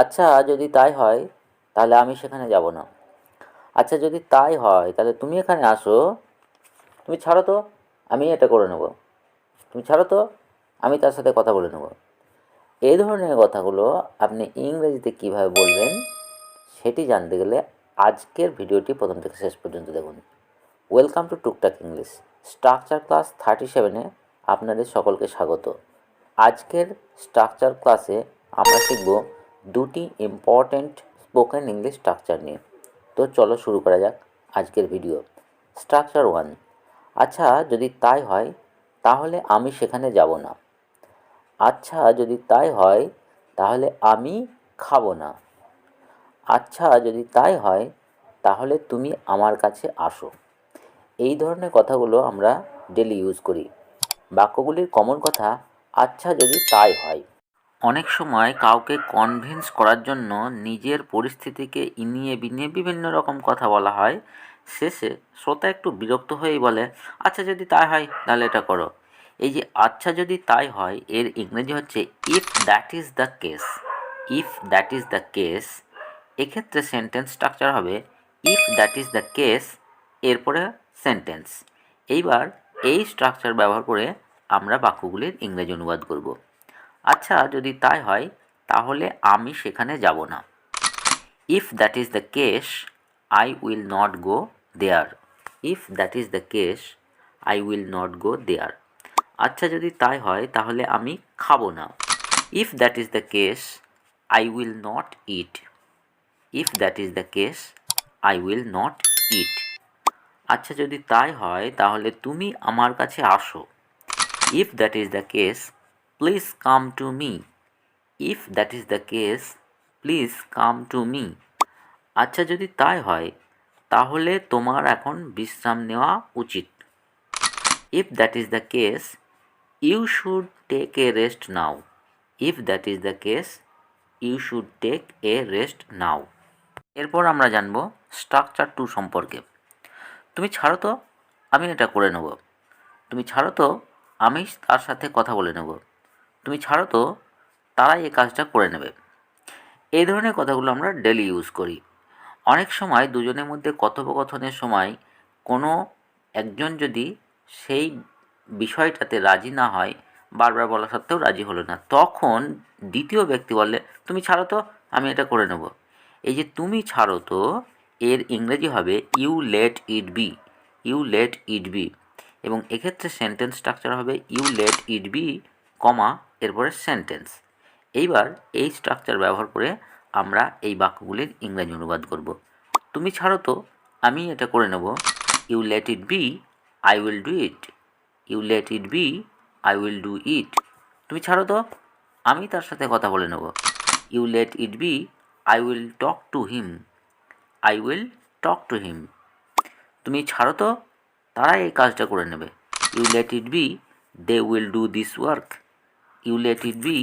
আচ্ছা যদি তাই হয় তাহলে আমি সেখানে যাব না। আচ্ছা যদি তাই হয় তাহলে তুমি এখানে আসো। তুমি ছাড়ো তো, আমি এটা করে নেব। তুমি ছাড়ো তো, আমি তার সাথে কথা বলে নেব। এই ধরনের কথাগুলো আপনি ইংরেজিতে কীভাবে বলবেন সেটি জানতে গেলে আজকের ভিডিওটি প্রথম থেকে শেষ পর্যন্ত দেখুন। ওয়েলকাম টু টুকটাক ইংলিশ স্ট্রাকচার ক্লাস 37-এ আপনাদের সকলকে স্বাগত। আজকের স্ট্রাকচার ক্লাসে আমরা শিখব দুটি ইম্পর্ট্যান্ট স্পোকেন ইংলিশ স্ট্রাকচার নিয়ে। তো চলো শুরু করা যাক আজকের ভিডিও। স্ট্রাকচার 1। আচ্ছা যদি তাই হয় তাহলে আমি সেখানে যাব না। আচ্ছা যদি তাই হয় তাহলে আমি খাবো না। আচ্ছা যদি তাই হয় তাহলে তুমি আমার কাছে আসো। এই ধরনের কথাগুলো আমরা ডেলি ইউজ করি। বাক্যগুলির কমন কথা আচ্ছা যদি তাই হয়। অনেক সময় কাউকে কনভিন্স করার জন্য নিজের পরিস্থিতিকে ইনিয়ে বিনিয়ে বিভিন্ন রকম কথা বলা হয়। শেষে শ্রোতা একটু বিরক্ত হয়েই বলে, আচ্ছা যদি তাই হয় তাহলে এটা করো। এই যে আচ্ছা যদি তাই হয় এর ইংরেজি হচ্ছে if that is the case. If that is the case, এক্ষেত্রে সেন্টেন্স স্ট্রাকচার হবে if that is the case, এরপরে সেন্টেন্স। এইবার এই স্ট্রাকচার ব্যবহার করে আমরা বাক্যগুলির ইংরেজি অনুবাদ করব। আচ্ছা যদি তাই হয় তাহলে আমি সেখানে যাব না। If that is the case I will not go there. If that is the case I will not go there. আচ্ছা যদি তাই হয় তাহলে আমি খাবো না। If that is the case I will not eat. If that is the case I will not eat. আচ্ছা যদি তাই হয় তাহলে তুমি আমার কাছে আসো। If that is the case please come to me. If that is the case please come to me. আচ্ছা যদি তাই হয় তাহলে তোমার এখন বিশ্রাম নেওয়া উচিত। If that is the case you should take a rest now. If that is the case you should take a rest now. এরপর আমরা জানব স্ট্রাকচার 2 সম্পর্কে। তুমি ছাড়ো তো, আমি এটা করে নেব। তুমি ছাড়ো তো, আমি তার সাথে কথা বলে নেব। তুমি ছাড়ো তো, তারাই এই কাজটা করে নেবে। এই ধরনের কথাগুলো আমরা ডেলি ইউজ করি। অনেক সময় দুজনের মধ্যে কথোপকথনের সময় কোনো একজন যদি সেই বিষয়টাতে রাজি না হয়, বারবার বলা সত্ত্বেও রাজি হলো না, তখন দ্বিতীয় ব্যক্তি বললে তুমি ছাড়ো তো, আমি এটা করে নেব। এই যে তুমি ছাড়ো তো এর ইংরেজি হবে you let it be. You let it be. এবং এক্ষেত্রে সেন্টেন্স স্ট্রাকচার হবে you let it be, comma, এরপরে সেন্টেন্স। এইবার এই স্ট্রাকচার ব্যবহার করে আমরা এই বাক্যগুলির ইংরেজি অনুবাদ করব। তুমি ছাড়ো তো, আমি এটা করে নেব। You let it be, I will do it. You let it be, I will do it. তুমি ছাড়ো তো, আমি তার সাথে কথা বলে নেব। You let it be, I will talk to him. I will talk to him. তুমি ছাড়ো তো, তারা এই কাজটা করে নেবে। You let it be, they will do this work. You let it be,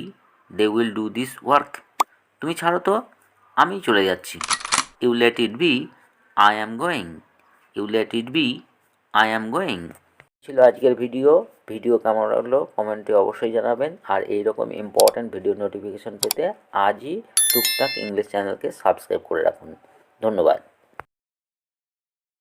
they will do this work. তুমি ছাড়ো তো, আমি চলে যাচ্ছি। You let it be, I am going. You let it be, I am going. ছিল আজকের video কেমন লাগলো কমেন্টে অবশ্যই জানাবেন। আর এইরকম ইম্পর্ট্যান্ট ভিডিও নোটিফিকেশন পেতে আজই টুকটাক ইংলিশ চ্যানেলকে সাবস্ক্রাইব করে রাখুন। ধন্যবাদ।